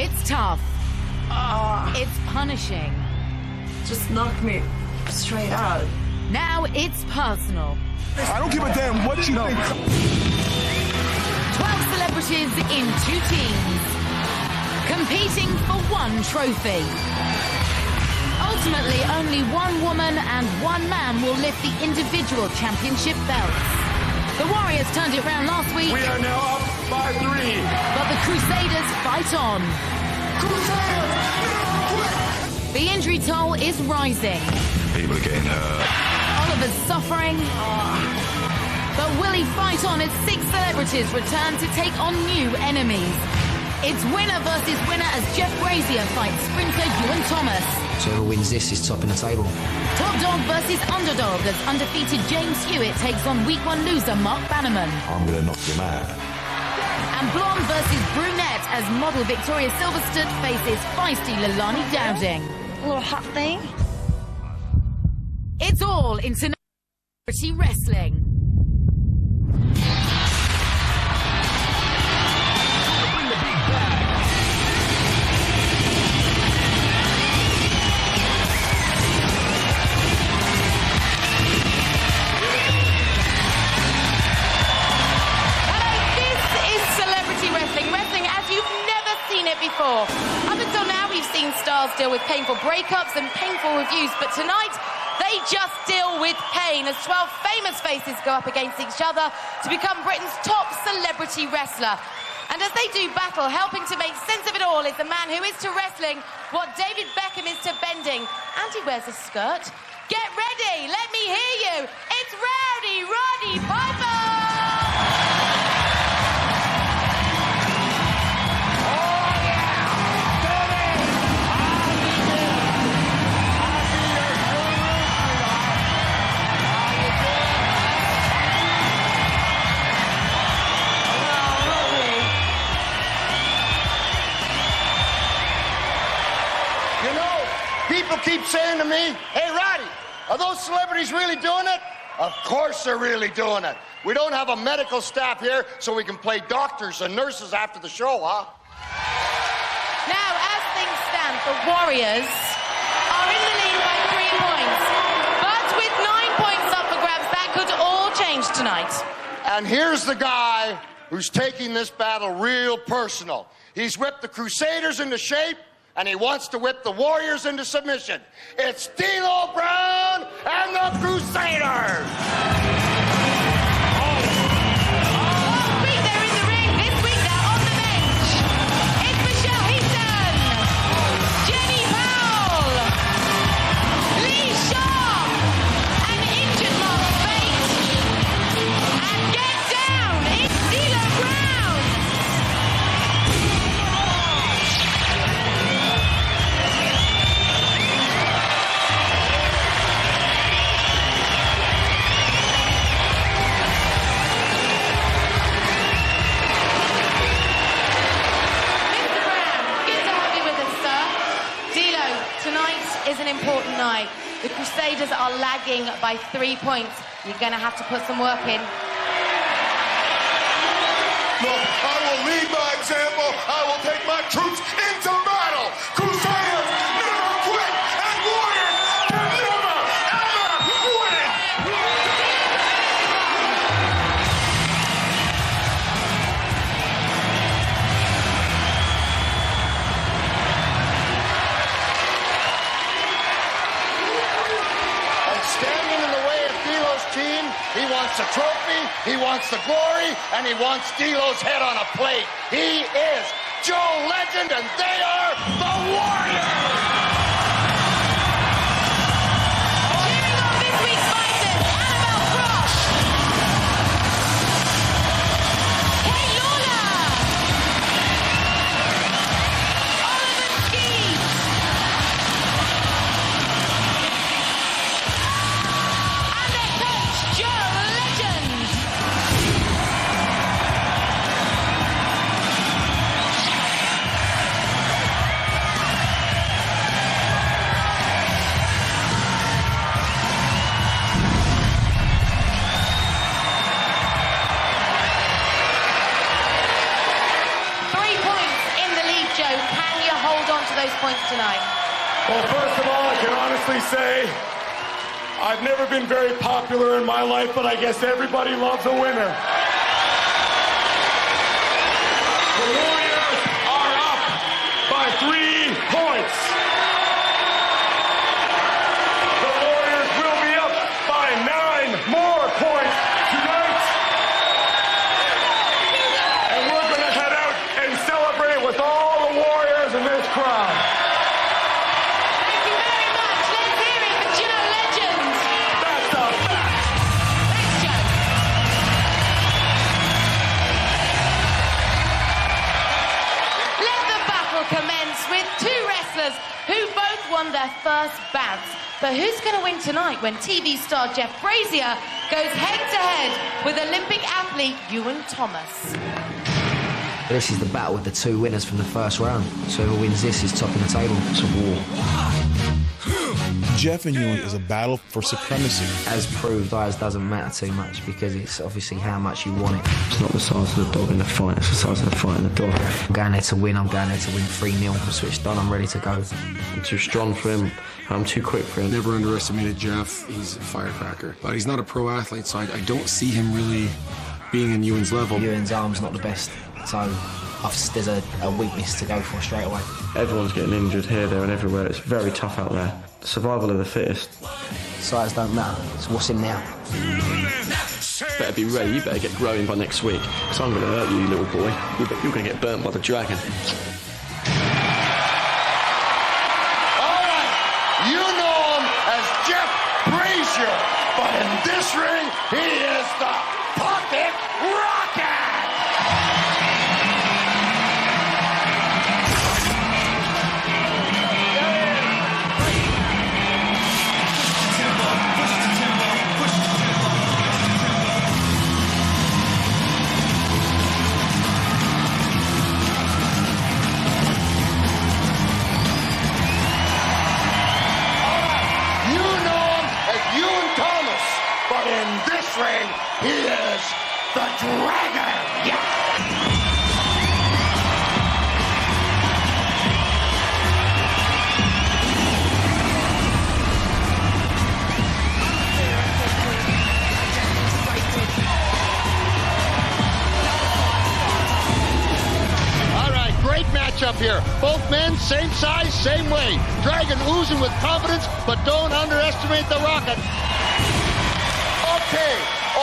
It's tough. It's punishing. Just knock me straight out. Now it's personal. I don't give a damn what you think. 12 celebrities in 2 teams, competing for 1 trophy. Ultimately, only 1 woman and 1 man will lift the individual championship belts. The Warriors turned it round last week. We are now up by 3. But the Crusaders fight on. Crusaders! The injury toll is rising. People are getting hurt. Oliver's suffering. But will he fight on as 6 celebrities return to take on new enemies? It's winner versus winner as Jeff Brazier fights sprinter Iwan Thomas. So whoever wins this is topping the table. Top dog versus underdog as undefeated James Hewitt takes on week 1 loser Mark Bannerman. I'm going to knock him out. And blonde versus brunette as model Victoria Silverstone faces feisty Lilani Dowding. A little hot thing. It's all in celebrity wrestling. Bring the beat back. Wrestling as you've never seen it before. Up until now, we've seen stars deal with painful breakups and painful reviews, but tonight, they just deal with pain as 12 famous faces go up against each other to become Britain's top celebrity wrestler. And as they do battle, helping to make sense of it all is the man who is to wrestling what David Beckham is to bending. And he wears a skirt. Get ready, let me hear you. It's Rowdy Roddy Piper! People keep saying to me, hey, Roddy, are those celebrities really doing it? Of course they're really doing it. We don't have a medical staff here, so we can play doctors and nurses after the show, huh? Now, as things stand, the Warriors are in the lead by 3 points. But with 9 points up for grabs, that could all change tonight. And here's the guy who's taking this battle real personal. He's whipped the Crusaders into shape, and he wants to whip the Warriors into submission. It's D'Lo Brown and the Crusaders! Last week they're in the ring, this week they're on the bench. It's Michelle Heaton, Jenny Powell, Lee Sharp, and injured Mark Fate. And get down, it's D'Lo Brown! Is an important night. The Crusaders are lagging by 3 points. You're going to have to put some work in. Look, I will lead by example. I will take my troops into battle. Crusaders never quit, and Warriors can never, ever win. Standing in the way of D'Lo's team, he wants a trophy, he wants the glory, and he wants D'Lo's head on a plate. He is Joe Legend, and they are the Warriors! Cheering on this week's fighters, Annabel Croft, Kate Lawler, Oliver Skeet, and their coach, Joe Legend. Joe, can you hold on to those points tonight? Well, first of all, I can honestly say I've never been very popular in my life, but I guess everybody loves a winner. The Warriors are up by 3 points. The Warriors will be up by 9 more points tonight. And we're going to head out and celebrate with all the Warriors in this crowd. Thank you very much. Let's hear it for Joe Legend. That's the fact. Thanks, Joe. Let the battle commence with 2 wrestlers who both won their first bouts. But who's going to win tonight when TV star Jeff Brazier goes head-to-head with Olympic athlete Iwan Thomas? This is the battle with the 2 winners from the first round. So whoever wins this is top of the table. It's a war. Jeff and Iwan is a battle for supremacy. As proved, ours doesn't matter too much because it's obviously how much you want it. It's not the size of the dog in the fight, it's the size of the fight in the dog. I'm going there to win, I'm going there to win 3-0. I'm switched on, I'm ready to go. I'm too strong for him, I'm too quick for him. Never underestimated Jeff. He's a firecracker. But he's not a pro athlete, so I don't see him really being in Iwan's level. Iwan's arm's not the best, so there's a weakness to go for straight away. Everyone's getting injured here, there and everywhere. It's very tough out there. Survival of the fittest. Size don't matter, it's what's in now. Better be ready, you better get growing by next week. Because I'm going to hurt you, you little boy. You're going to get burnt by the dragon. All right, you know him as Jeff Brazier, but in this ring, he is the Pocket Rocket! But in this ring, he is the Dragon. Yeah. All right, great matchup here. Both men, same size, same weight. Dragon oozing with confidence, but don't underestimate the Rocket. Okay,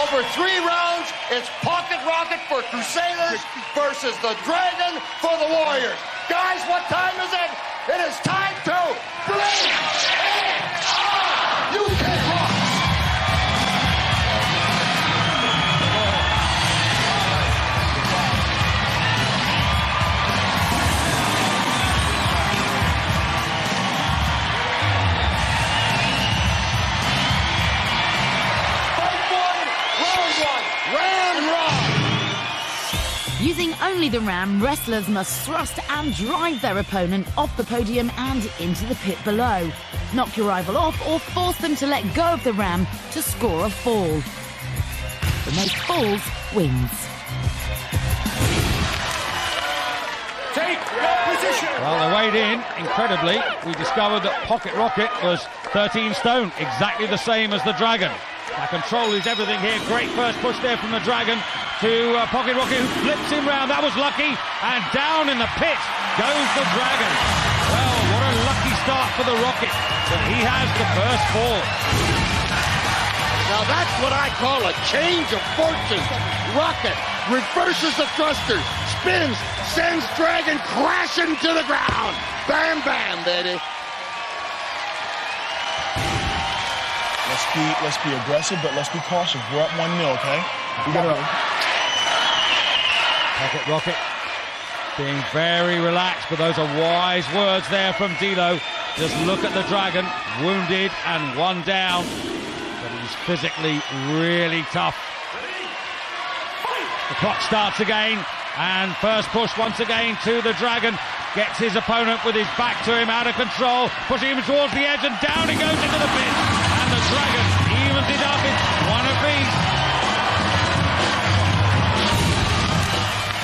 over 3 rounds, it's Pocket Rocket for Crusaders versus the Dragon for the Warriors. Guys, what time is it? It is time to bring it on! You can't rock! Using only the ram, wrestlers must thrust and drive their opponent off the podium and into the pit below. Knock your rival off or force them to let go of the ram to score a fall. The most falls wins. Take your position! Well, they weighed in, incredibly. We discovered that Pocket Rocket was 13 stone, exactly the same as the Dragon. Now, control is everything here. Great first push there from the Dragon to Pocket Rocket, who flips him round. That was lucky. And down in the pit goes the Dragon. Well, what a lucky start for the Rocket. But he has the first fall. Now that's what I call a change of fortune. Rocket reverses the thruster, spins, sends Dragon crashing to the ground. Bam, bam, baby. Let's be aggressive, but let's be cautious. We're up 1-0, okay? We got to. Pocket Rocket being very relaxed, but those are wise words there from D'Lo. Just look at the Dragon, wounded and 1 down, but he's physically really tough. The clock starts again, and first push once again to the Dragon. Gets his opponent with his back to him, out of control, pushing him towards the edge, and down he goes into the pit. And the Dragon evens it up. It's one apiece.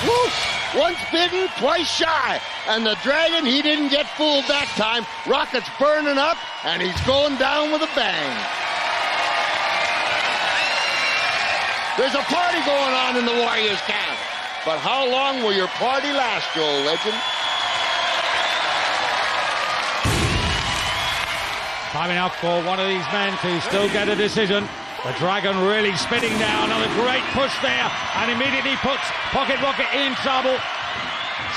Woo! Once bitten, twice shy. And the Dragon, he didn't get fooled that time. Rocket's burning up, and he's going down with a bang. There's a party going on in the Warriors camp. But how long will your party last, you old legend? Time enough for one of these men to still get a decision. The Dragon really spinning now. Another great push there, and immediately puts Pocket Rocket in trouble.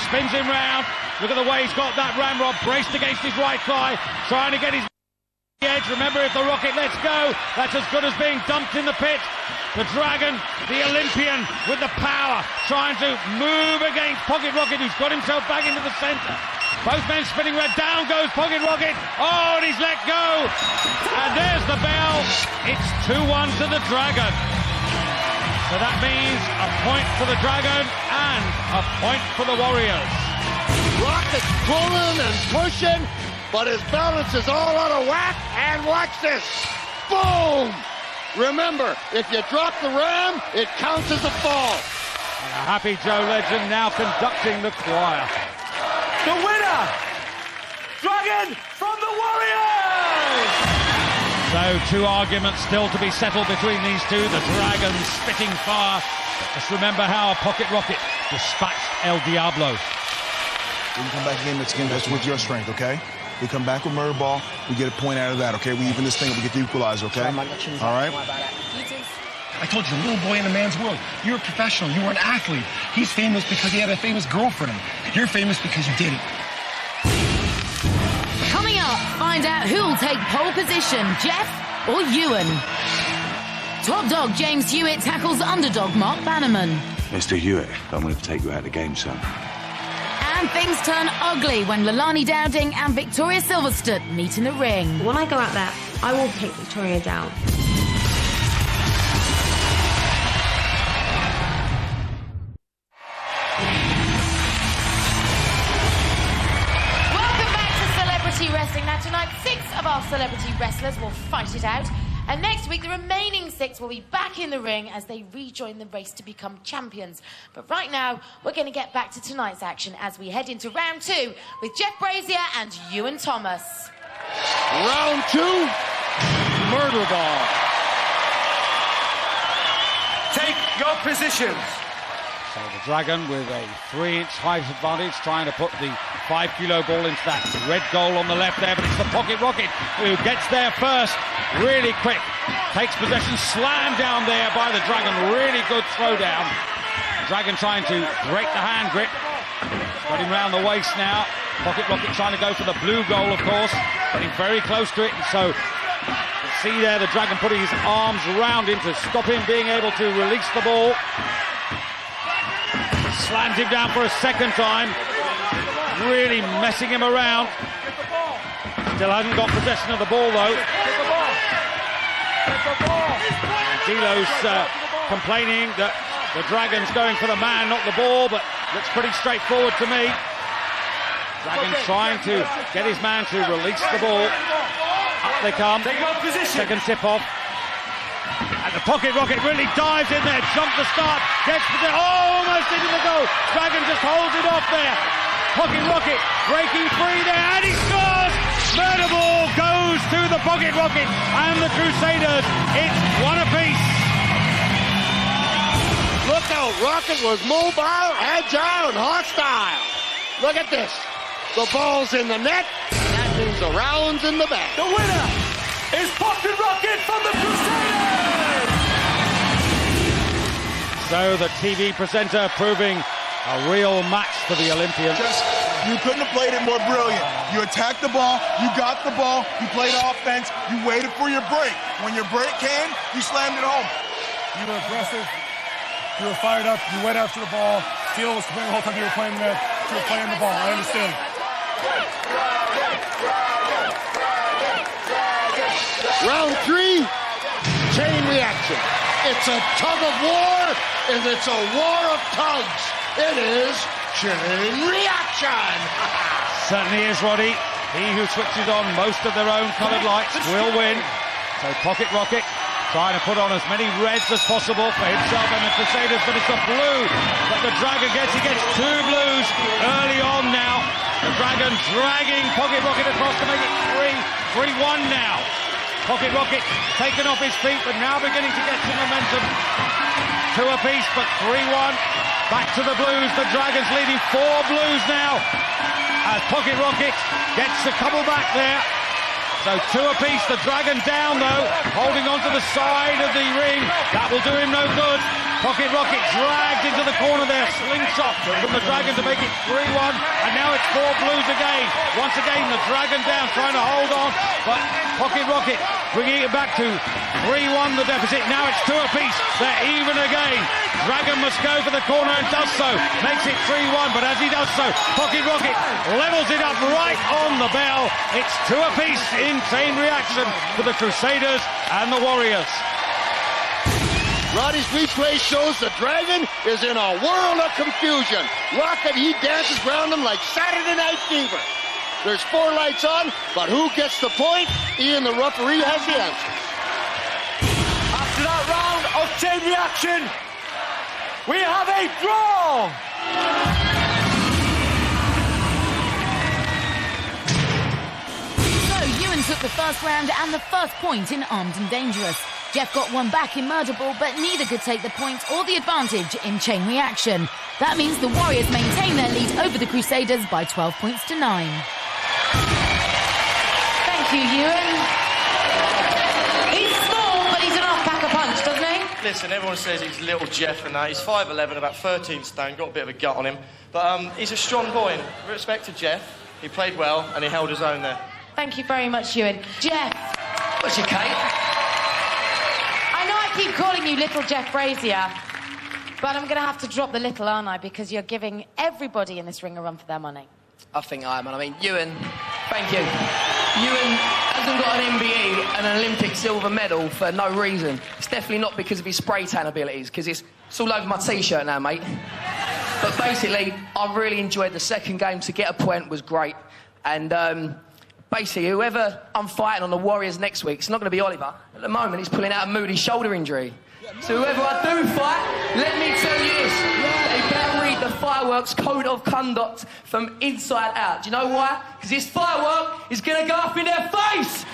Spins him round. Look at the way he's got that ramrod braced against his right thigh, trying to get his edge. Remember, if the Rocket lets go, that's as good as being dumped in the pit. The Dragon, the Olympian, with the power, trying to move against Pocket Rocket, who's got himself back into the centre. Both men spinning red. Down goes Pocket Rocket. Oh, and he's let go. And there's the bell. It's 2-1 to the Dragon. So that means a point for the Dragon and a point for the Warriors. Rocket's pulling and pushing, but his balance is all out of whack. And watch this. Boom! Remember, if you drop the ram, it counts as a fall. And a happy Joe Legend now conducting the choir. The winner, Dragon from the Warriors! So 2 arguments still to be settled between these two. The Dragon spitting fire. Just remember how Pocket Rocket dispatched El Diablo. We can come back again next game. That's with your strength, okay? We come back with murder ball. We get a point out of that, okay? We even this thing. We get the equalizer, okay? All right? I told you, a little boy in a man's world. You're a professional. You were an athlete. He's famous because he had a famous girlfriend. You're famous because you did it. Coming up, find out who'll take pole position, Jeff or Iwan. Top dog James Hewitt tackles underdog Mark Bannerman. Mr. Hewitt, I'm going to take you out of the game, son. And things turn ugly when Leilani Dowding and Victoria Silverstone meet in the ring. When I go out there, I will take Victoria down. Wrestling. Now tonight, 6 of our celebrity wrestlers will fight it out, and next week the remaining 6 will be back in the ring as they rejoin the race to become champions. But right now we're going to get back to tonight's action as we head into round 2 with Jeff Brazier and Iwan Thomas. Round 2, murder ball. Take your positions. So the Dragon with a 3-inch height advantage, trying to put the 5-kilo ball into that red goal on the left there, but it's the Pocket Rocket who gets there first, really quick, takes possession, slammed down there by the Dragon, really good throwdown. Dragon trying to break the hand grip, got him round the waist now. Pocket Rocket trying to go for the blue goal, of course, getting very close to it, and so you see there the Dragon putting his arms around him to stop him being able to release the ball. Slams him down for a second time, really messing him around. Still hasn't got possession of the ball though. D'Lo's complaining that the Dragon's going for the man, not the ball, but looks pretty straightforward to me. Dragon trying to get his man to release the ball. Up they come. Second tip off. And the Pocket Rocket really dives in there, jumps the start, gets the almost into the goal. Dragon just holds it off there. Pocket Rocket breaking free there, and he scores! Murder ball goes to the Pocket Rocket and the Crusaders. It's 1 apiece. Look out, Rocket was mobile, agile, and hostile. Look at this. The ball's in the net, and that means the round's in the bag. The winner is Pocket Rocket from the Crusaders! So the TV presenter proving a real match for the Olympians. You couldn't have played it more brilliant. You attacked the ball, you got the ball, you played offense, you waited for your break. When your break came, you slammed it home. You were aggressive, you were fired up, you went after the ball. Steele was playing the whole time you were playing that. You were playing the ball, I understand. Round 3, chain reaction. It's a tug of war, and it's a war of tugs. It is chain reaction. Certainly is, Roddy. He who switches on most of their own coloured lights will win. So Pocket Rocket trying to put on as many reds as possible for himself and the Crusaders, but it's a blue that the Dragon gets. He gets 2 blues early on now. The Dragon dragging Pocket Rocket across to make it 3-1 now. Pocket Rocket taken off his feet, but now beginning to get some momentum. 2 apiece, but 3-1. Back to the blues. The Dragons leading 4 blues now. As Pocket Rocket gets a couple back there. So 2 apiece. The Dragon down though, holding on to the side of the ring. That will do him no good. Pocket Rocket dragged into the corner there. Slingshot from the Dragon to make it 3-1. And now it's 4 blues again. Once again, the Dragon down, trying to hold on. But Pocket Rocket bringing it back to 3-1, the deficit. Now it's 2 apiece. They're even again. Dragon must go for the corner and does so. Makes it 3-1, but as he does so, Pocket Rocket levels it up right on the bell. It's 2 apiece in chain reaction for the Crusaders and the Warriors. Roddy's replay shows the Dragon is in a whirl of confusion. Rocket, he dances around him like Saturday Night Fever. There's 4 lights on, but who gets the point? Ian, the referee, has the answer. After that round of chain reaction, we have a draw! So Iwan took the first round and the first point in Armed and Dangerous. Jeff got one back in Murder Ball, but neither could take the point or the advantage in Chain Reaction. That means the Warriors maintain their lead over the Crusaders by 12 points to 9. Thank you, Iwan. He's small, but he's an off-packer punch, doesn't he? Listen, everyone says he's little Jeff and that. He's 5'11", about 13 stone, got a bit of a gut on him. But he's a strong boy. And respect to Jeff, he played well and he held his own there. Thank you very much, Iwan. Jeff. What's your Kate? I know I keep calling you Little Jeff Brazier, but I'm going to have to drop the little, aren't I? Because you're giving everybody in this ring a run for their money. I think I am, and I mean, Iwan, thank you. Iwan hasn't got an MBE and an Olympic silver medal for no reason. It's definitely not because of his spray tan abilities, because it's all over my T-shirt now, mate. But basically, I really enjoyed the second game. To get a point was great. And basically, whoever I'm fighting on the Warriors next week, it's not going to be Oliver. At the moment, he's pulling out a moody shoulder injury. So whoever I do fight, let me tell you this. They better read the Fireworks Code of Conduct from inside out. Do you know why? Because this firework is going to go up in their face!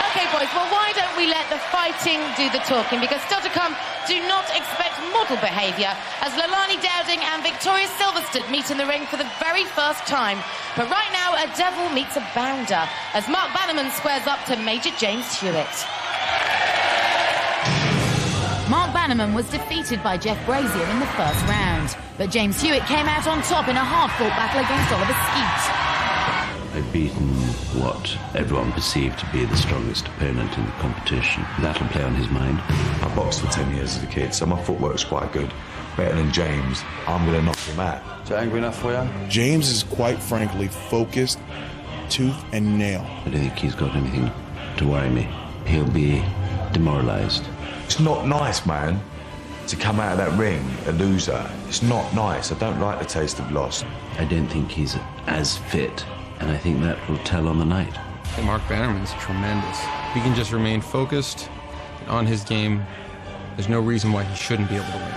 Okay, boys, well, why don't we let the fighting do the talking? Because still to come, do not expect model behaviour as Leilani Dowding and Victoria Silverstead meet in the ring for the very first time. But right now, a devil meets a bounder as Mark Bannerman squares up to Major James Hewitt. Mark Bannerman was defeated by Jeff Brazier in the first round, but James Hewitt came out on top in a hard-fought battle against Oliver Skeet. I've beaten what everyone perceived to be the strongest opponent in the competition. That'll play on his mind. I boxed for 10 years as a kid, so my footwork's quite good. Better than James. I'm going to knock him out. Is that angry enough for you? James is quite frankly focused, tooth and nail. I don't think he's got anything to worry me. He'll be demoralised. It's not nice, man, to come out of that ring a loser. It's not nice. I don't like the taste of loss. I don't think he's as fit, and I think that will tell on the night. Mark Bannerman's tremendous. If he can just remain focused on his game, there's no reason why he shouldn't be able to win.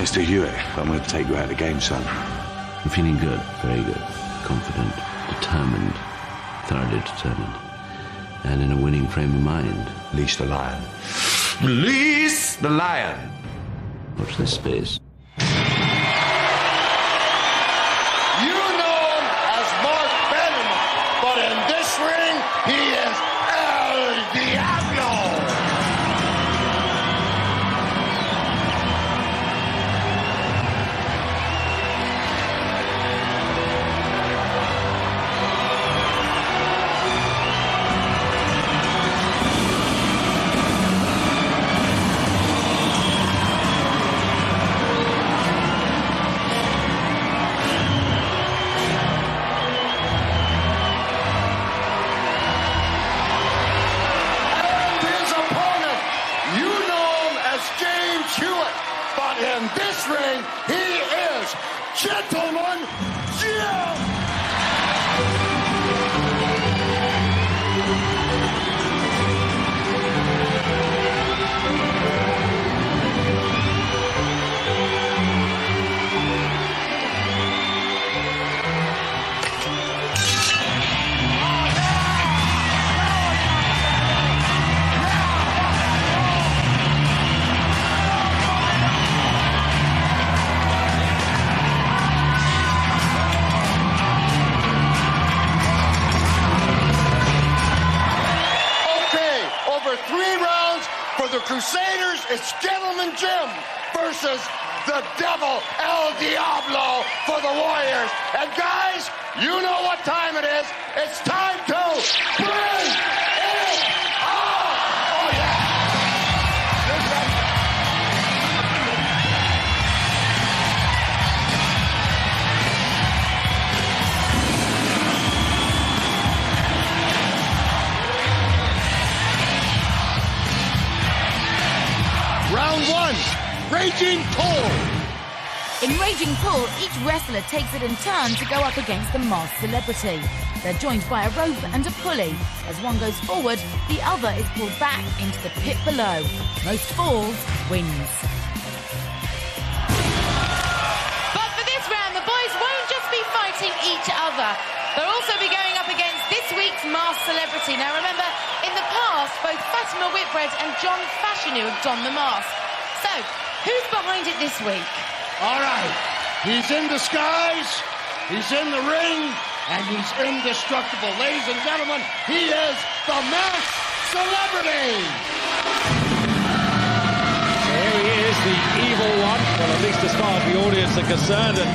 Mr. Hewitt, I'm going to take you out of the game, son. I'm feeling good, very good, confident, determined, thoroughly determined, and in a winning frame of mind. Leash the lion. Release the lion! Watch this space. You know him as Mark Bannerman, but in this ring, he is El Diablo! in this ring, he is Gentleman Jim! The Crusaders, it's Gentleman Jim versus the Devil El Diablo for the Warriors. And guys, you know what time it is. It's time to bring it on! Oh yeah! Round one, Raging Pull. In Raging Pull, each wrestler takes it in turn to go up against the masked celebrity. They're joined by a rope and a pulley. As one goes forward, the other is pulled back into the pit below. Most falls wins. But for this round, the boys won't just be fighting each other. They'll also be going up against this week's masked celebrity. Now remember, in the past, both Fatima Whitbread and John Fashanu have donned the mask. So, who's behind it this week? All right, he's in disguise, he's in the ring, and he's indestructible. Ladies and gentlemen, he is the masked celebrity! Here he is, the evil one. Well, at least as far as the audience are concerned, and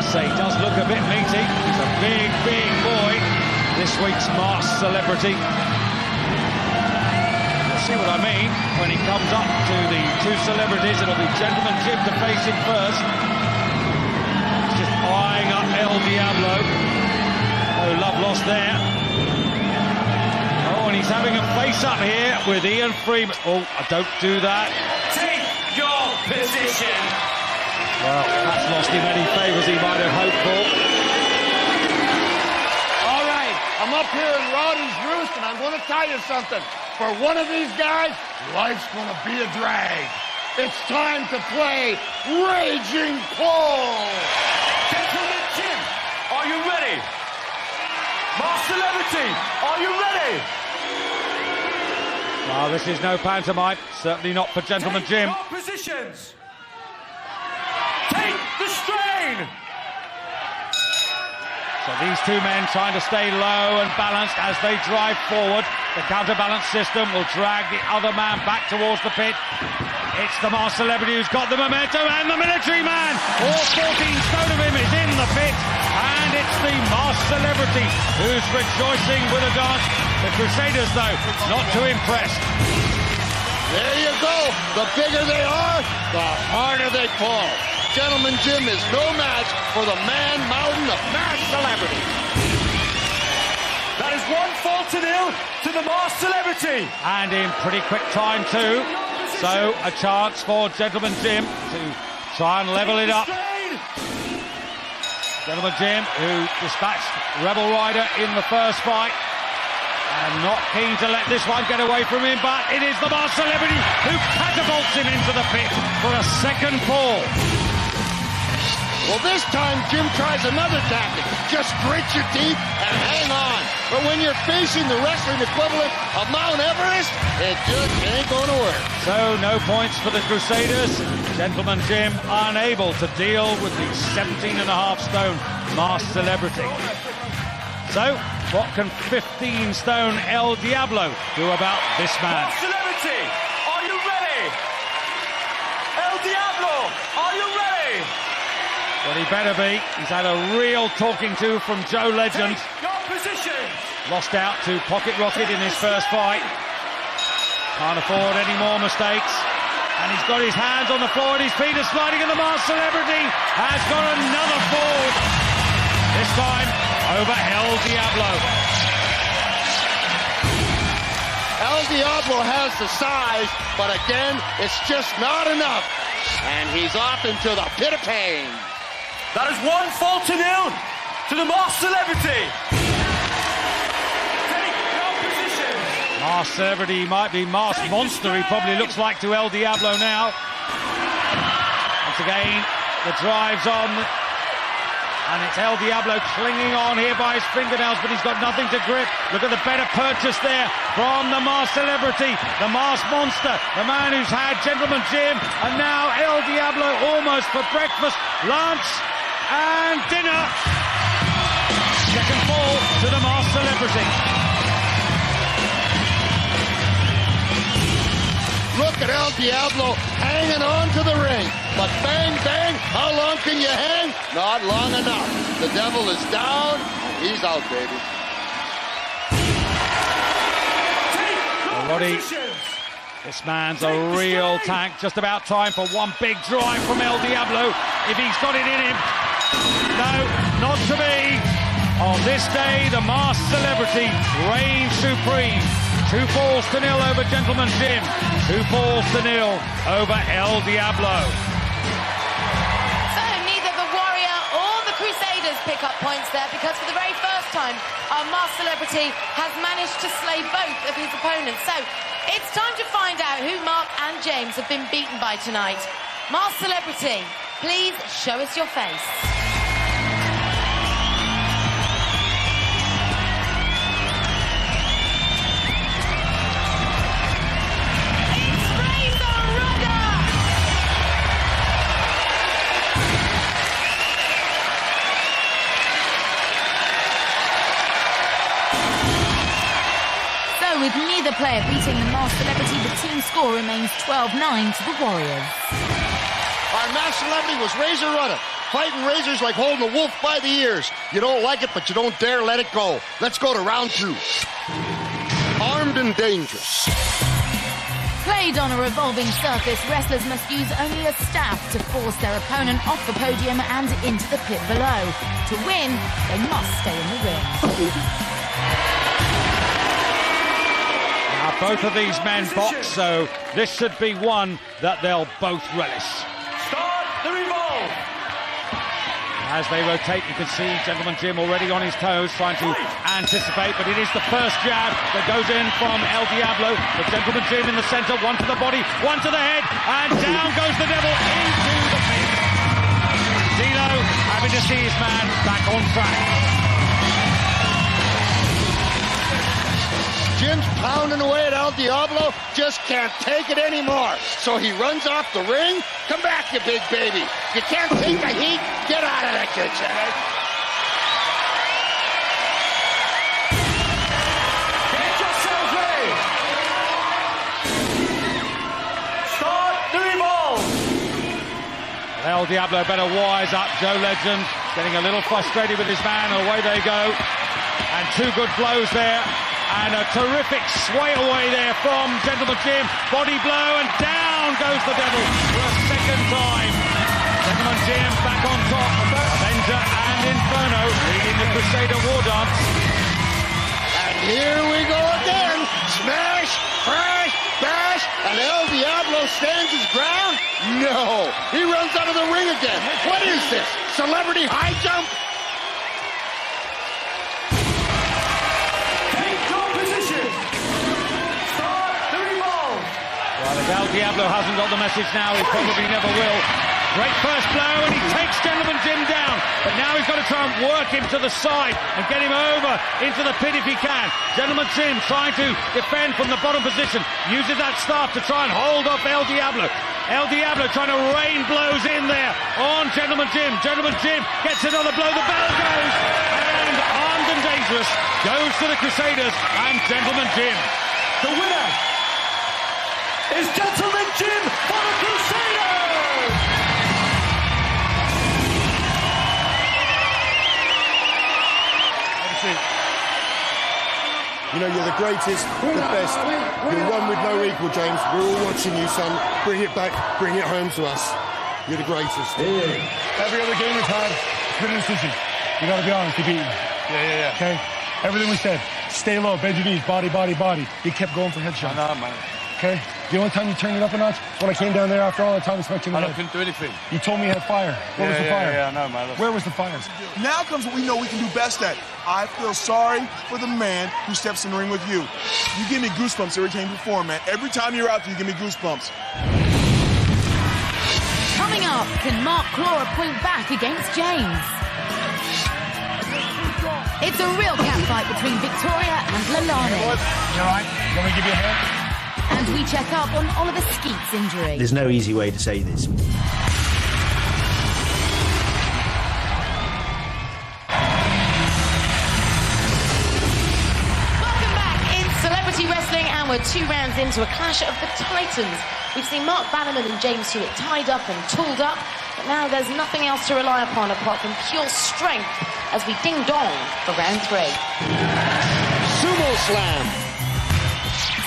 say he does look a bit meaty. He's a big, big boy. This week's masked celebrity. You'll see what I mean when he comes up to the two celebrities. It'll be Gentleman Jim to face him first. He's just eyeing up El Diablo. No love lost there. Oh, and he's having a face-up here with Ian Freeman. Oh, don't do that. Take your position. Well, that's lost him any favours he might have hoped for. All right, I'm up here in Roddy's roost, and I'm going to tell you something. For one of these guys, life's going to be a drag. It's time to play Raging Pull. Gentleman Jim, are you ready? Masked celebrity, are you ready? Well, this is no pantomime. Certainly not for Gentleman Jim. Take your positions. Take the strain. So these two men trying to stay low and balanced as they drive forward. The counterbalance system will drag the other man back towards the pit. It's the masked celebrity who's got the momentum, and the military man, all 14 stone of him, is in the pit. And it's the masked celebrity who's rejoicing with a dance. The Crusaders, though, not too impressed. There you go. The bigger they are, the harder they pull. Gentleman Jim is no match for the man mountain of masked celebrity. That is 1-0 to the masked celebrity. And in pretty quick time, too. So a chance for Gentleman Jim to try and level it up. Gentleman Jim, who dispatched Rebel Rider in the first fight. And not keen to let this one get away from him, but it is the masked celebrity who catapults him into the pit for a second fall. Well, this time Jim tries another tactic. Just grit your teeth and hang on. But when you're facing the wrestling equivalent of Mount Everest, it just ain't going to work. So no points for the Crusaders. Gentleman Jim unable to deal with the 17.5 stone masked celebrity. So what can 15 stone El Diablo do about this man? Masked celebrity, are you ready? El Diablo, are you ready? Well, he better be. He's had a real talking to from Joe Legend. Take your position. Lost out to Pocket Rocket in his first fight. Can't afford any more mistakes. And he's got his hands on the floor and his feet are sliding, and the masked celebrity has got another fall. This time over El Diablo. El Diablo has the size, but again, it's just not enough. And he's off into the pit of pain. That is 1-0 to the Masked Celebrity. Take no position. Masked Celebrity might be Masked Monster, he probably looks like to El Diablo now. Once again, the drive's on. And it's El Diablo clinging on here by his fingernails, but he's got nothing to grip. Look at the better purchase there from the Masked Celebrity, the Masked Monster, the man who's had Gentleman Jim, and now El Diablo almost for breakfast, lunch, and dinner. Second fall to the Masked Celebrity. Look at El Diablo hanging on to the ring. But bang, bang, how long can you hang? Not long enough. The devil is down. He's out, baby. Roddy, this man's a real tank. Just about time for one big drive from El Diablo, if he's got it in him. No, not to be. On this day, the Masked Celebrity reigns supreme. 2 falls to 0 over Gentleman Jim. 2 falls to 0 over El Diablo. So neither the Warrior or the Crusaders pick up points there, because for the very first time, our Masked Celebrity has managed to slay both of his opponents. So it's time to find out who Mark and James have been beaten by tonight. Masked Celebrity, please show us your face. With neither player beating the Masked Celebrity, the team score remains 12-9 to the Warriors. Our Masked Celebrity was razor running, fighting razors like holding a wolf by the ears. You don't like it, but you don't dare let it go. Let's go to round 2. Armed and dangerous. Played on a revolving surface, wrestlers must use only a staff to force their opponent off the podium and into the pit below. To win, they must stay in the ring. Both of these men box, so this should be one that they'll both relish. Start the revolve. As they rotate, you can see Gentleman Jim already on his toes, trying to anticipate, but it is the first jab that goes in from El Diablo. The Gentleman Jim in the center, one to the body, one to the head, and down goes the devil into the pit. Dino having to see his man back on track. Jim's pounding away at El Diablo, just can't take it anymore. So he runs off the ring. Come back, you big baby. You can't take the heat. Get out of the kitchen. Get yourselves ready. Start the revolve. El Diablo better wise up. Joe Legend getting a little frustrated with his man. Away they go. And 2 good blows there. And a terrific sway away there from Gentleman Jim. Body blow, and down goes the devil for a second time. Gentleman Jim back on top. Avenger and Inferno leading the Crusader War Dance. And here we go again. Smash, crash, bash, and El Diablo stands his ground? No, he runs out of the ring again. What is this? Celebrity high jump? Well, if El Diablo hasn't got the message now, he probably never will. Great first blow, and he takes Gentleman Jim down. But now he's got to try and work him to the side and get him over into the pit if he can. Gentleman Jim trying to defend from the bottom position, uses that staff to try and hold off El Diablo. El Diablo trying to rain blows in there on Gentleman Jim. Gentleman Jim gets another blow. The bell goes, and armed and dangerous goes to the Crusaders and Gentleman Jim. The winner is Gentleman Jim for the Crusaders! You know, you're the greatest, the best. You're one with no equal, James. We're all watching you, son. Bring it back, bring it home to us. You're the greatest. Every other game we've had, it's been a decision. You gotta be honest, you're beaten. Yeah. Okay? Everything we said. Stay low, bend your knees, body, body, body. He kept going for headshots. I know, man. Okay? The only time you turned it up a notch was when I came down there after all the time I spent in the I head. couldn't do anything. You told me you had fire. Where was the fire? Yeah, I know, man. Where was the fire? Now comes what we know we can do best at. I feel sorry for the man who steps in the ring with you. You give me goosebumps every time you perform, man. Every time you're out there, you give me goosebumps. Coming up, can Mark claw a point back against James? It's a real catfight between Victoria and Lalani. You all right? You want me to give you a hand? And we check up on Oliver Skeet's injury. There's no easy way to say this. Welcome back in Celebrity Wrestling, and we're 2 rounds into a clash of the Titans. We've seen Mark Bannerman and James Hewitt tied up and tooled up, but now there's nothing else to rely upon apart from pure strength as we ding-dong for round 3. Sumo Slam.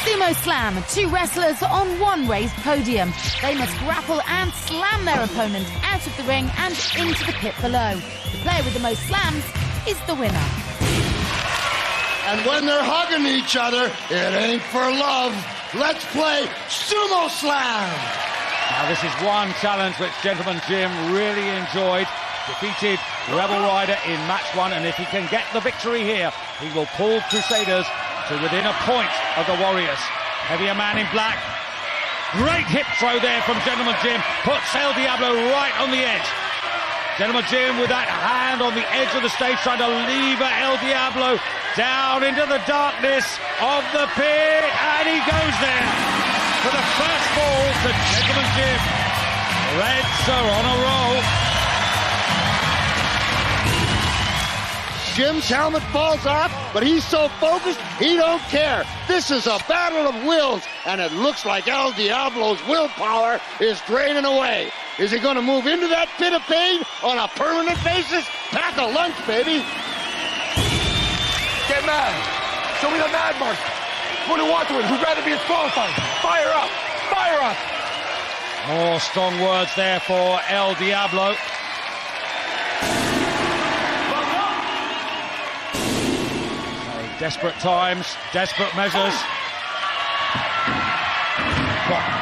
Sumo Slam, 2 wrestlers on 1 raised podium. They must grapple and slam their opponent out of the ring and into the pit below. The player with the most slams is the winner. And when they're hugging each other, it ain't for love. Let's play Sumo Slam. Now this is one challenge which Gentleman Jim really enjoyed. Defeated Rebel Rider in match 1, and if he can get the victory here, he will pull Crusaders to within a point of the Warriors. Heavier man in black. Great hip throw there from Gentleman Jim. Puts El Diablo right on the edge. Gentleman Jim with that hand on the edge of the stage trying to lever El Diablo down into the darkness of the pit. And he goes there for the first fall to Gentleman Jim. Reds are on a roll. Jim's helmet falls off, but he's so focused, he don't care. This is a battle of wills, and it looks like El Diablo's willpower is draining away. Is he going to move into that pit of pain on a permanent basis? Pack a lunch, baby. Get mad. Show me the mad mark. Who want to win? Who'd rather be disqualified? Fire up. Fire up. More strong words there for El Diablo. Desperate times, desperate measures.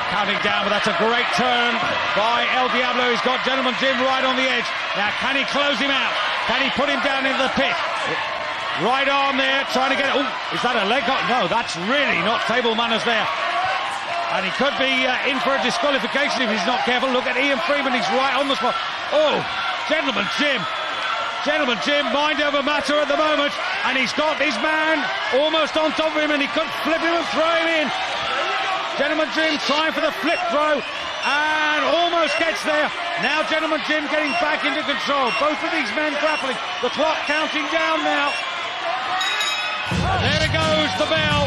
Counting down, but that's a great turn by El Diablo. He's got Gentleman Jim right on the edge. Now, can he close him out? Can he put him down into the pit? Right arm there, trying to get it. Oh, is that a leg? No, that's really not table manners there. And he could be in for a disqualification if he's not careful. Look at Ian Freeman, he's right on the spot. Oh, Gentleman Jim. Gentleman Jim, mind over matter at the moment, and he's got his man almost on top of him, and he could flip him and throw him in. Gentleman Jim trying for the flip throw, and almost gets there. Now Gentleman Jim getting back into control. Both of these men grappling. The clock counting down now. There it goes, the bell.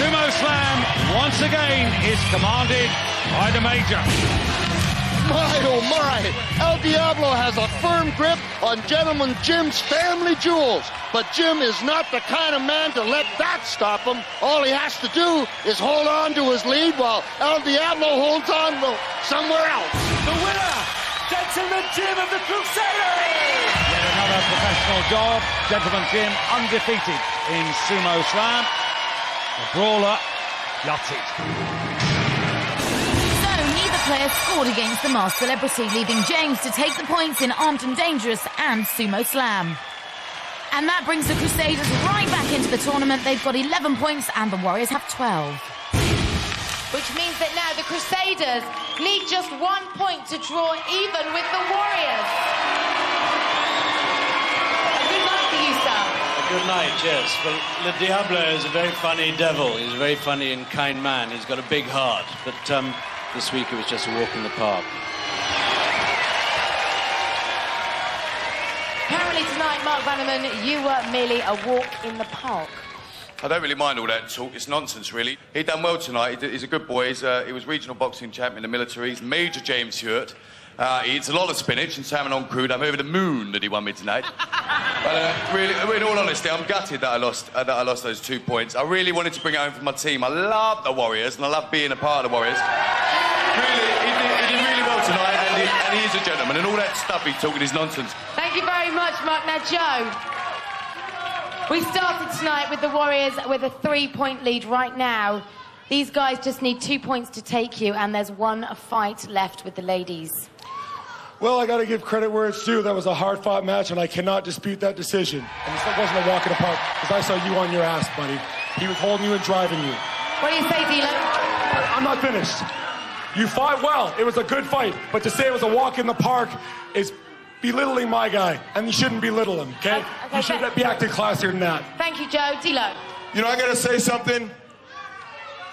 Sumo Slam, once again, is commanded by the Major. My, oh my, El Diablo has a firm grip on Gentleman Jim's family jewels. But Jim is not the kind of man to let that stop him. All he has to do is hold on to his lead while El Diablo holds on somewhere else. The winner, Gentleman Jim of the Crusaders! Yet another professional job. Gentleman Jim undefeated in Sumo Slam. The brawler gutted. Player scored against the masked celebrity, leaving James to take the points in Armed and Dangerous and Sumo Slam. And that brings the Crusaders right back into the tournament. They've got 11 points and the Warriors have 12. Which means that now the Crusaders need just 1 point to draw even with the Warriors. A good night for you, sir. A good night, yes. Well, Le Diablo is a very funny devil. He's a very funny and kind man. He's got a big heart. But, this week it was just a walk in the park. Apparently tonight, Mark Bannerman, you were merely a walk in the park. I don't really mind all that talk. It's nonsense, really. He done well tonight. He's a good boy. He was regional boxing champ in the military. He's Major James Hewitt. He eats a lot of spinach and salmon on crude. I'm over the moon that he won me tonight. But really, in all honesty, I'm gutted that I lost those 2 points. I really wanted to bring it home for my team. I love the Warriors, and I love being a part of the Warriors. Really, he did really well tonight, and he is a gentleman, and all that stuff he's talking is nonsense. Thank you very much, Mark. Now, Joe. We started tonight with the Warriors with a 3-point lead right now. These guys just need 2 points to take you, and there's one fight left with the ladies. Well, I got to give credit where it's due. That was a hard-fought match, and I cannot dispute that decision. And it wasn't a walk in the park, because I saw you on your ass, buddy. He was holding you and driving you. What do you say, D'Lo? I'm not finished. You fought well. It was a good fight. But to say it was a walk in the park is belittling my guy, and you shouldn't belittle him, okay? You should be acting classier than that. Thank you, Joe. D'Lo. You know, I gotta say something.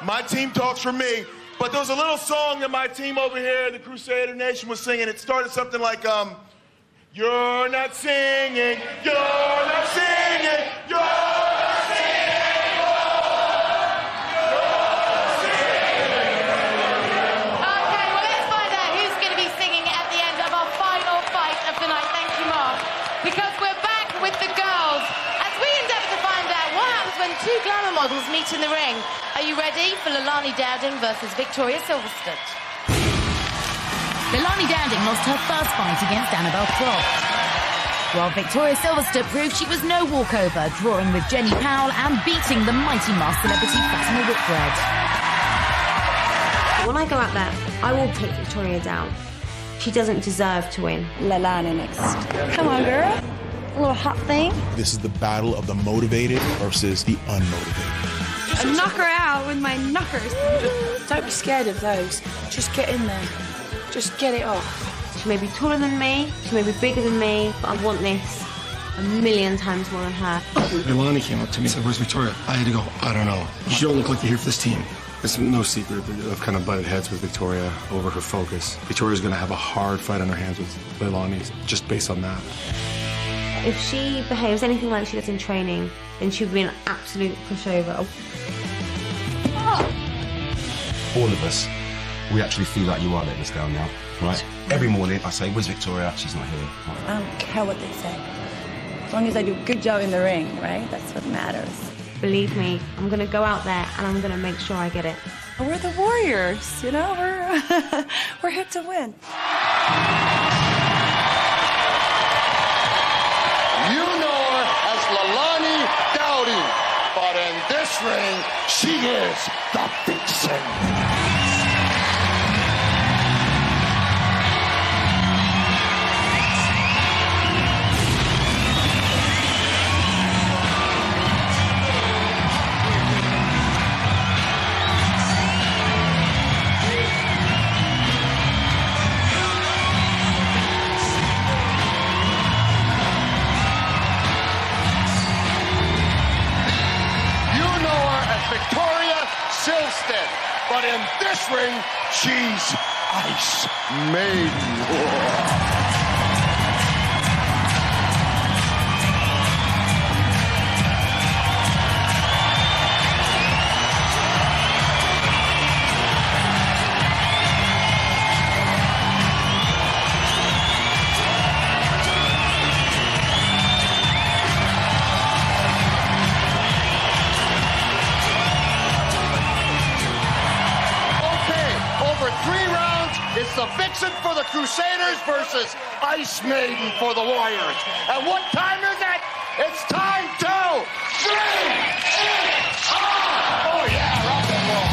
My team talks for me, but there was a little song that my team over here, the Crusader Nation, was singing. It started something like, you're not singing, you're not singing, you're not singing, Okay, well, let's find out who's going to be singing at the end of our final fight of the night. Thank you, Mark. Because we're back with the girls as we endeavour to find out what happens when two glamour models meet in the ring. Are you ready for Leilani Dowding versus Victoria Silverstone? Leilani Dowding lost her first fight against Annabel Croft, while Victoria Silverstone proved she was no walkover, drawing with Jenny Powell and beating the mighty masked celebrity Fatima Whitbread. When I go out there, I will take Victoria down. She doesn't deserve to win. Leilani next. Come on, girl. A little hot thing. This is the battle of the motivated versus the unmotivated. I knock her out with my knockers. Don't be scared of those. Just get in there. Just get it off. She may be taller than me, she may be bigger than me, but I want this a million times more than her. Leilani came up to me and said, "Where's Victoria?" I had to go, "I don't know. You don't look like you're here for this team." It's no secret that I've kind of butted heads with Victoria over her focus. Victoria's going to have a hard fight on her hands with Leilani, just based on that. If she behaves anything like she does in training, then she'll be an absolute pushover. All of us, we actually feel like you are letting us down now, right? Every morning I say, "Where's Victoria?" She's not here. I don't care what they say. As long as I do a good job in the ring, right? That's what matters. Believe me, I'm going to go out there and I'm going to make sure I get it. We're the Warriors, you know? We're here to win. You know her as Leilani Dowding, but in this ring, she is the Vixen. But in this ring, she's Ice Maiden. It's the Vixen for the Crusaders versus Ice Maiden for the Warriors. And what time is it? It's time to bring it on! Oh yeah, rock and roll.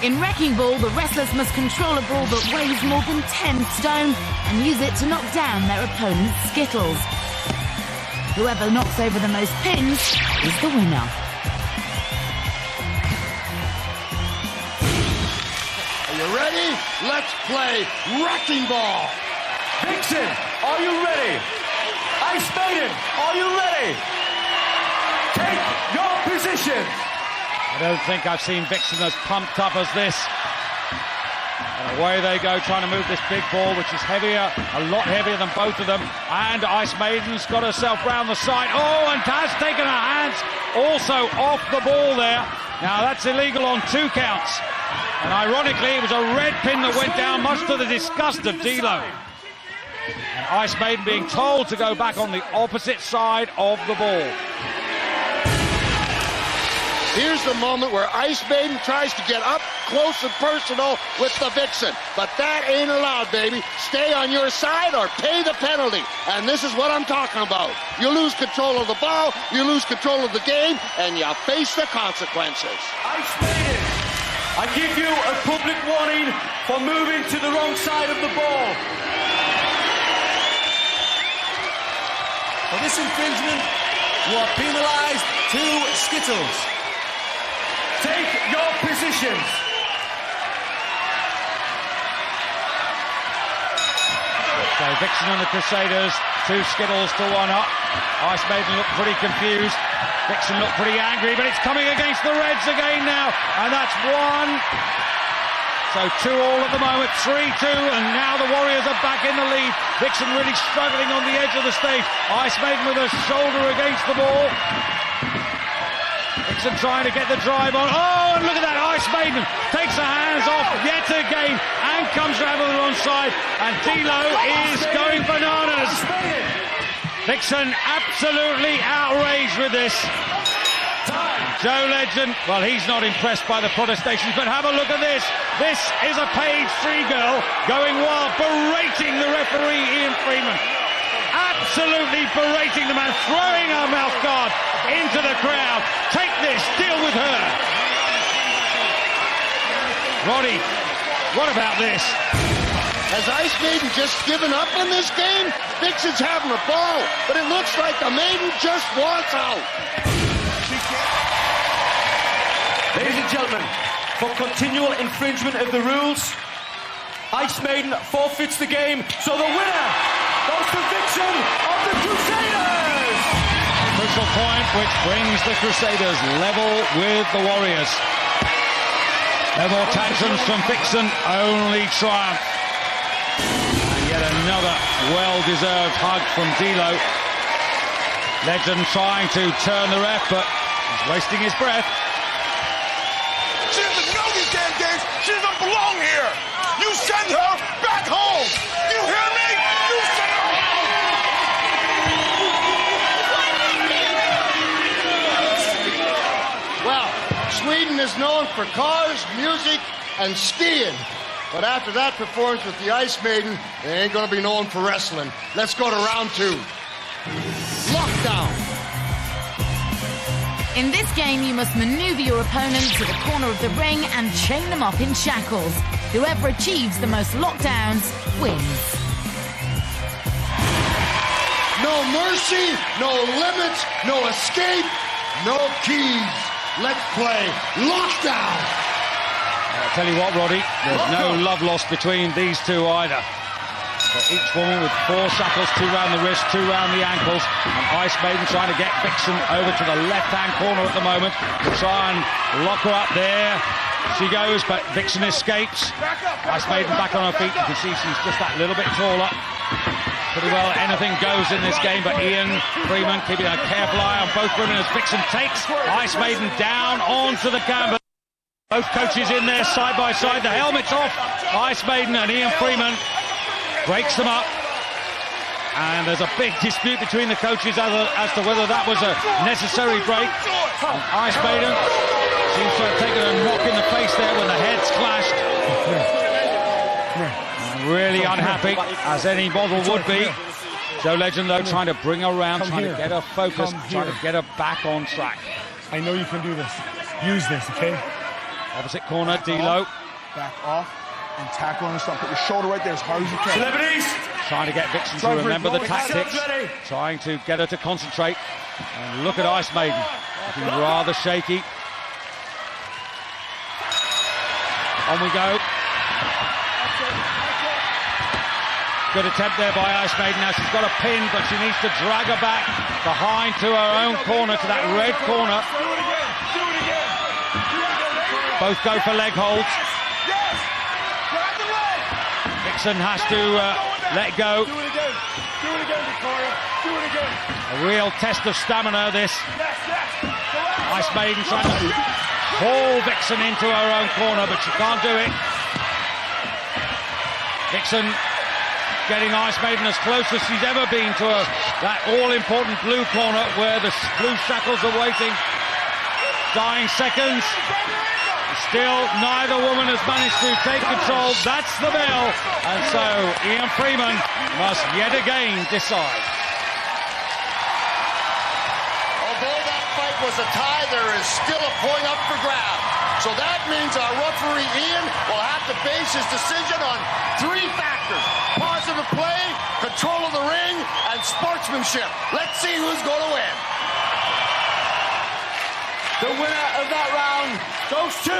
In Wrecking Ball, the wrestlers must control a ball that weighs more than 10 stone and use it to knock down their opponent's skittles. Whoever knocks over the most pins is the winner. Are you ready? Let's play Wrecking Ball. Vixen, are you ready? Ice Maiden, are you ready? Take your position. I don't think I've seen Vixen as pumped up as this. And away they go, trying to move this big ball, which is heavier, a lot heavier than both of them. And Ice Maiden's got herself round the side. Oh, and has taken her hands also off the ball there. Now, that's illegal on 2 counts. And ironically, it was a red pin that went down, much to the disgust of D'Lo. And Ice Maiden being told to go back on the opposite side of the ball. Here's the moment where Ice Maiden tries to get up close and personal with the Vixen. But that ain't allowed, baby. Stay on your side or pay the penalty. And this is what I'm talking about. You lose control of the ball, you lose control of the game, and you face the consequences. Ice Maiden, I give you a public warning for moving to the wrong side of the ball. For this infringement, you are penalised 2 Skittles. Take your positions. So Vixen and the Crusaders, 2 Skittles to 1 up. Ice Maiden looked pretty confused. Vixen looked pretty angry, but it's coming against the Reds again now. And that's 1. So 2-all at the moment, 3-2, and now the Warriors are back in the lead. Vixen really struggling on the edge of the stage. Ice Maiden with her shoulder against the ball. Vixen trying to get the drive on. Oh, and look at that, Ice Maiden takes her hands off yet again and comes around with the wrong side. And D'Lo is going bananas. Vixen absolutely outraged with this. Joe Legend, well, he's not impressed by the protestations, but have a look at this. This is a page 3 girl going wild, berating the referee, Ian Freeman. Absolutely berating the man, throwing her mouth guard into the crowd. Take this, deal with her. Roddy, what about this? Has Ice Maiden just given up on this game? Vixen's having a ball, but it looks like the Maiden just wants out. Ladies and gentlemen, for continual infringement of the rules, Ice Maiden forfeits the game, so the winner goes to Vixen of the Crusaders! Crucial point which brings the Crusaders level with the Warriors. No more tantrums from Vixen, only triumph. And yet another well-deserved hug from D'Lo. Legend trying to turn the ref, but he's wasting his breath. She doesn't know these damn games. She doesn't belong here. You send her back home. You hear me? You send her home. Well, Sweden is known for cars, music, and skiing. But after that performance with the Ice Maiden, they ain't gonna be known for wrestling. Let's go to round 2. Lockdown. In this game, you must maneuver your opponent to the corner of the ring and chain them up in shackles. Whoever achieves the most lockdowns wins. No mercy, no limits, no escape, no keys. Let's play Lockdown. I'll tell you what, Roddy, there's no love lost between these two either. So each woman with 4 shackles, 2 round the wrist, 2 round the ankles, and Ice Maiden trying to get Vixen over to the left-hand corner at the moment to try and lock her up there. She goes, but Vixen escapes. Ice Maiden back on her feet. You can see she's just that little bit taller. Pretty well anything goes in this game, but Ian Freeman keeping a careful eye on both women as Vixen takes Ice Maiden down onto the canvas. Both coaches in there side by side, the helmets off. Ice Maiden and Ian Freeman breaks them up, and there's a big dispute between the coaches as to whether that was a necessary break. And Ice Maiden seems to have taken a knock in the face there when the heads clashed. Really unhappy, as any model would be. Joe Legend, though, trying to bring her around, trying to get her focused, trying to get her back on track. I know you can do this. Use this, okay? Opposite corner, D'Lo. Back off and tackle on the stump. Put your shoulder right there as hard as you can. Celebrities! Trying to get Vixen to remember the tactics. Trying to get her to concentrate. And look at Ice Maiden. Looking rather shaky. On we go. Good attempt there by Ice Maiden. Now she's got a pin, but she needs to drag her back behind to her own corner, to that red corner. Both go for leg holds. Vixen has to let go. Do it again. Do it again, Victoria. Do it again. A real test of stamina, this. Ice Maiden trying to haul Vixen into her own corner, but she can't do it. Vixen getting Ice Maiden as close as she's ever been to that all-important blue corner where the blue shackles are waiting. Dying seconds. Still, neither woman has managed to take control. That's the bell. And so, Ian Freeman must yet again decide. Although that fight was a tie, there is still a point up for grabs. So that means our referee, Ian, will have to base his decision on 3 factors. Positive play, control of the ring, and sportsmanship. Let's see who's going to win. The winner of that round goes to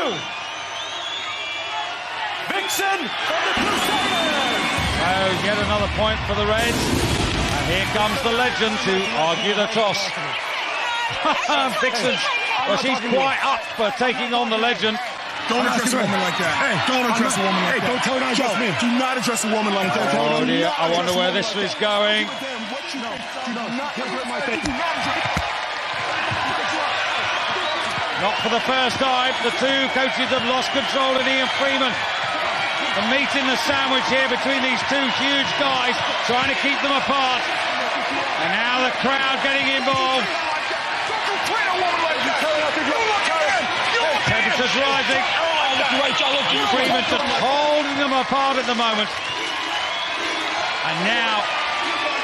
Vixen from the Crusaders. Oh, yet another point for the Reds. And here comes the legend to argue the toss. Vixen, well, she's quite up for taking on the legend. Don't address a woman like that. Hey, don't address a woman like that. Don't tell her to address me. Do not address a woman like that. Oh dear, I wonder where this is going. Not for the first time. The two coaches have lost control in Ian Freeman. The meat in the sandwich here between these two huge guys, trying to keep them apart. And now the crowd getting involved. Temperature's rising. Freeman just holding them apart at the moment. And now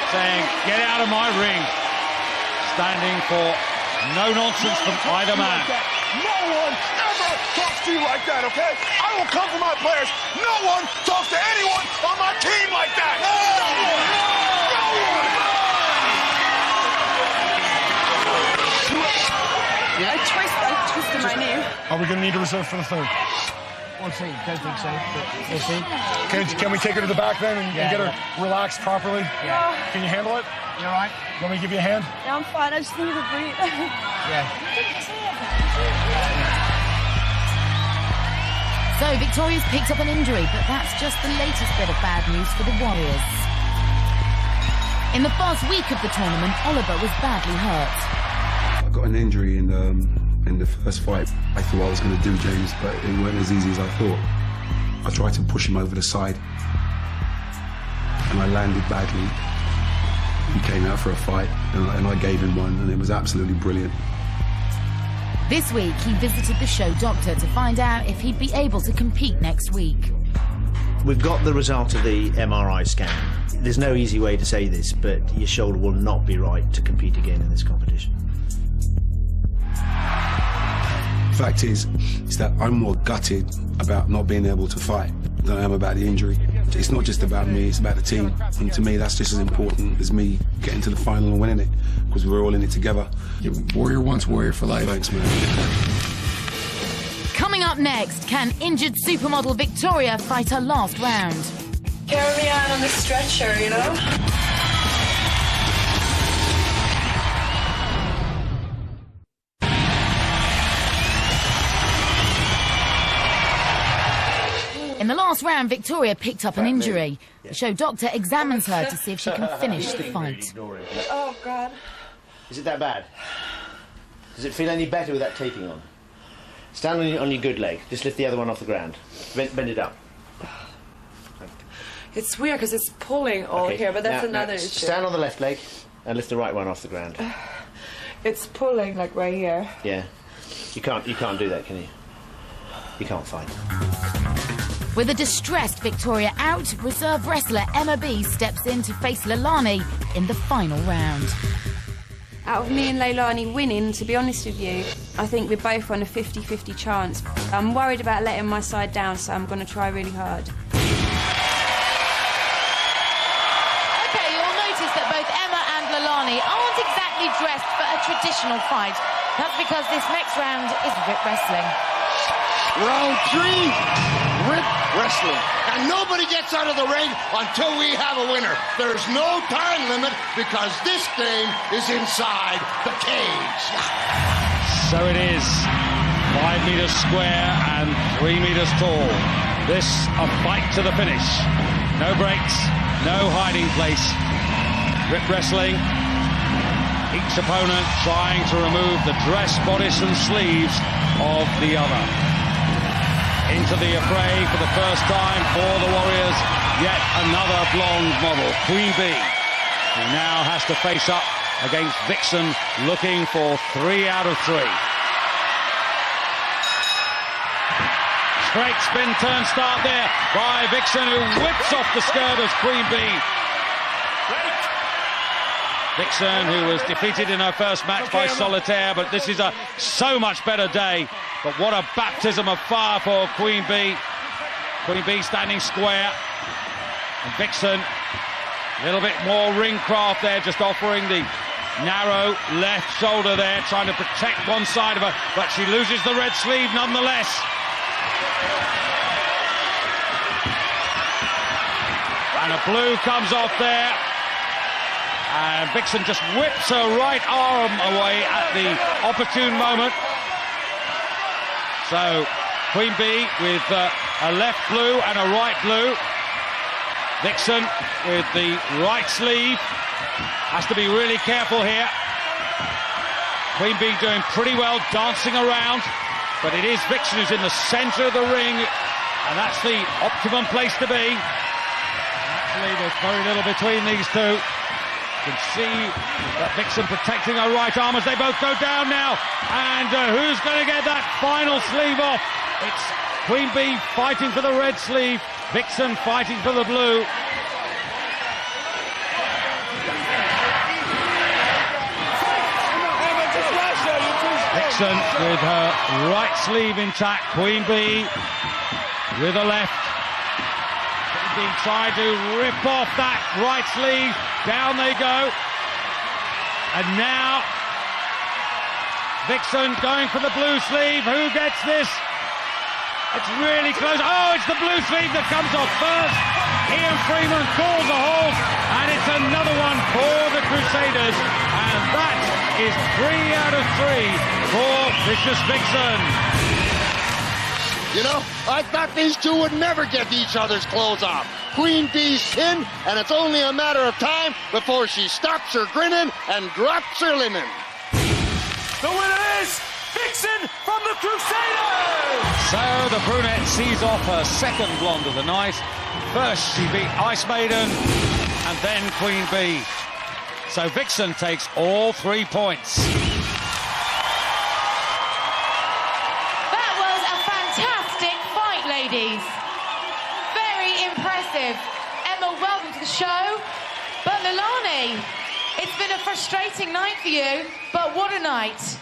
saying, get out of my ring. Standing for no nonsense from either man. No one ever talks to you like that, okay? I will come for my players. No one talks to anyone on my team like that. No one. I twisted my knee. Are we going to need a reserve for the third? We'll see. Don't think so, but we'll see. Can we take her to the back then and get her relaxed properly? Yeah. Can you handle it? You all right? You want me to give you a hand? Yeah, I'm fine. I just need to breathe. Yeah. So Victoria's picked up an injury, but that's just the latest bit of bad news for the Warriors. In the first week of the tournament, Oliver was badly hurt. I got an injury in the first fight. I thought I was going to do James, but it wasn't as easy as I thought. I tried to push him over the side, and I landed badly. He came out for a fight, and I gave him one, and it was absolutely brilliant. This week, he visited the show doctor to find out if he'd be able to compete next week. We've got the result of the MRI scan. There's no easy way to say this, but your shoulder will not be right to compete again in this competition. The fact is that I'm more gutted about not being able to fight than I am about the injury. It's not just about me, it's about the team. And to me, that's just as important as me getting to the final and winning it, because we're all in it together. Warrior once, warrior for life. Thanks, man. Coming up next, can injured supermodel Victoria fight her last round? Carry me out on the stretcher, you know? In the last round, Victoria picked up an injury. The show doctor examines her to see if she can finish the fight. Oh, God. Is it that bad? Does it feel any better with that taping on? Stand on your good leg. Just lift the other one off the ground. Bend it up. It's weird because it's pulling all here, but that's another issue. Stand on the left leg and lift the right one off the ground. It's pulling, like, right here. Yeah. You can't do that, can you? You can't fight. With a distressed Victoria out, reserve wrestler Emma B steps in to face Leilani in the final round. Out of me and Leilani winning, to be honest with you, I think we're both on a 50-50 chance. I'm worried about letting my side down, so I'm going to try really hard. Okay, you'll notice that both Emma and Leilani aren't exactly dressed for a traditional fight. That's because this next round is rip wrestling. Round 3, rip wrestling. And nobody gets out of the ring until we have a winner. There's no time limit because this game is inside the cage. So it is. 5 meters square and 3 meters tall. This a fight to the finish. No breaks, no hiding place. Rip wrestling. Each opponent trying to remove the dress, bodice and sleeves of the other. Into the affray for the first time for the Warriors, yet another blonde model, Queen Bee, who now has to face up against Vixen, looking for 3 out of 3. Straight spin turn start there by Vixen, who whips off the skirt of Queen Bee. Vixen, who was defeated in her first match by Solitaire, but this is a so much better day. But what a baptism of fire for Queen Bee. Queen Bee standing square. And Vixen, a little bit more ring craft there, just offering the narrow left shoulder there, trying to protect one side of her, but she loses the red sleeve nonetheless. And a blue comes off there. And Vixen just whips her right arm away at the opportune moment. So Queen Bee with a left blue and a right blue. Vixen with the right sleeve. Has to be really careful here. Queen Bee doing pretty well, dancing around. But it is Vixen who's in the centre of the ring. And that's the optimum place to be. Actually, there's very little between these two. You can see that Vixen protecting her right arm as they both go down now. And who's going to get that final sleeve off? It's Queen Bee fighting for the red sleeve, Vixen fighting for the blue. Vixen with her right sleeve intact, Queen Bee with the left. Queen Bee trying to rip off that right sleeve. Down they go. And now Vixen going for the blue sleeve. Who gets this? It's really close. Oh, it's the blue sleeve that comes off first. Ian Freeman calls a halt, and it's another one for the Crusaders. And that is 3 out of 3 for Vicious Vixen. You know, I thought these two would never get each other's clothes off. Queen Bee's pinned, and it's only a matter of time before she stops her grinning and drops her linen. The winner is Vixen from the Crusaders! So the brunette sees off her second blonde of the night. First she beat Ice Maiden, and then Queen Bee. So Vixen takes all 3 points. That was a fantastic fight, ladies. Very impressive. Emma, welcome to the show. But Leilani, it's been a frustrating night for you, but what a night.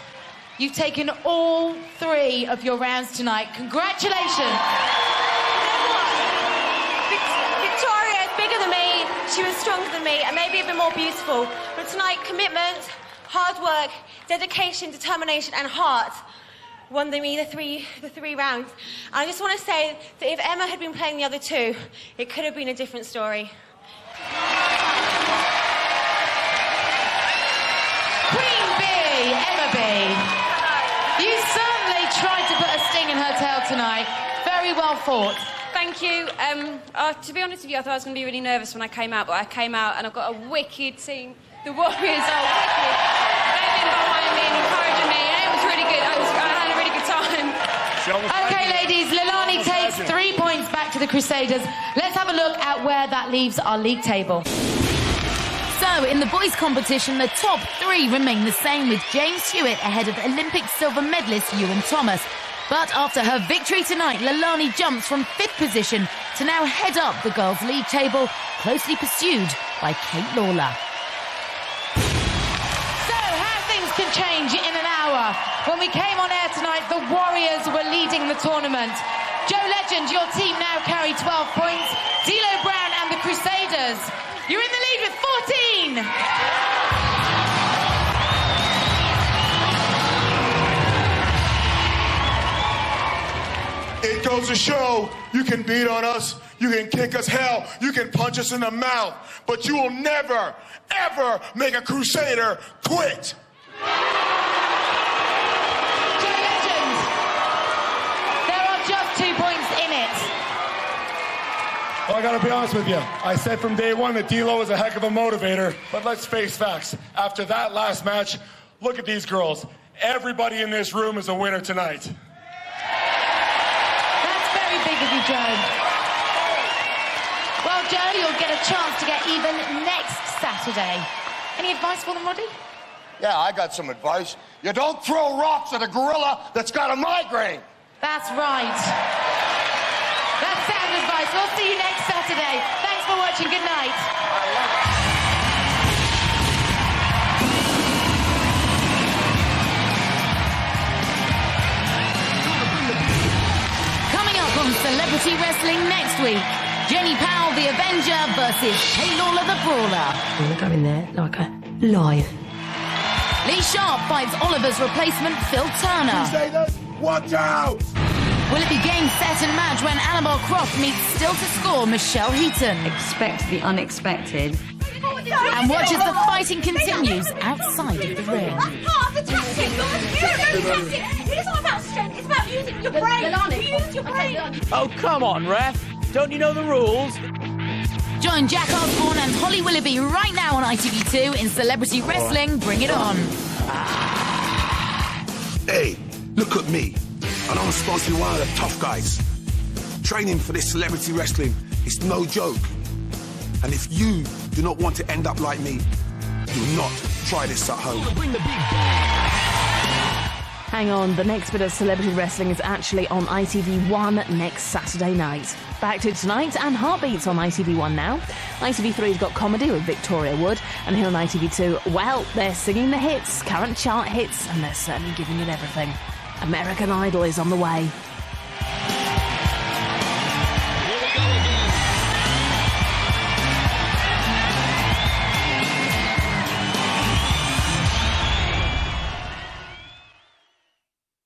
You've taken all 3 of your rounds tonight. Congratulations. Victoria is bigger than me, she was stronger than me, and maybe a bit more beautiful. But tonight, commitment, hard work, dedication, determination, and heart won me the three rounds. And I just want to say that if Emma had been playing the other 2, it could have been a different story. Queen Bee, Emma Bee. You certainly tried to put a sting in her tail tonight. Very well fought. Thank you. To be honest with you, I thought I was going to be really nervous when I came out, but I came out and I've got a wicked team. The Warriors are wicked. They've been behind me and encouraging me, and it was really good. I had a really good time. OK, ladies, Leilani takes 3 points back to the Crusaders. Let's have a look at where that leaves our league table. So, in the boys' competition, the top 3 remain the same, with James Hewitt ahead of Olympic silver medalist Iwan Thomas. But after her victory tonight, Leilani jumps from 5th position to now head up the girls' league table, closely pursued by Kate Lawler. So, how things can change in an hour. When we came on air tonight, the Warriors were leading the tournament. Joe Legend, your team now carry 12 points. D'Lo Brown and the Crusaders, you're in the lead with 14. It goes to show you can beat on us, you can kick us, hell, you can punch us in the mouth, but you will never, ever make a Crusader quit. Joe Legend, there are just 2 points in it. Well, I gotta be honest with you. I said from day one that D'Lo was a heck of a motivator, but let's face facts. After that last match, look at these girls. Everybody in this room is a winner tonight. big of you, Joe. Well, Joe, you'll get a chance to get even next Saturday. Any advice for them, Roddy? Yeah, I got some advice. You don't throw rocks at a gorilla that's got a migraine. That's right. That's sound advice. We'll see you next Saturday. Thanks for watching. Good night. Coming up on Celebrity Wrestling next week, Jenny Powell, the Avenger, versus Kay Lawler, the Brawler. I'm going to go in there like a live. Lee Sharp fights Oliver's replacement, Phil Turner. Crusaders, watch out! Will it be game, set and match when Annabel Croft meets still to score Michelle Heaton? Expect the unexpected. And watch as the fighting continues outside of the ring. That's part of the tactic. It's not about strength, it's about using your brain. Use your brain. Oh, come on, ref. Don't you know the rules? Join Jack Osbourne and Holly Willoughby right now on ITV2 in Celebrity Wrestling. Bring it on. Hey, look at me. And I'm supposed to be one of the tough guys. Training for this celebrity wrestling is no joke. And if you do not want to end up like me, do not try this at home. Hang on, the next bit of Celebrity Wrestling is actually on ITV1 next Saturday night. Back to tonight and Heartbeats on ITV1 now. ITV3's got comedy with Victoria Wood, and here on ITV2, well, they're singing the hits, current chart hits, and they're certainly giving it everything. American Idol is on the way.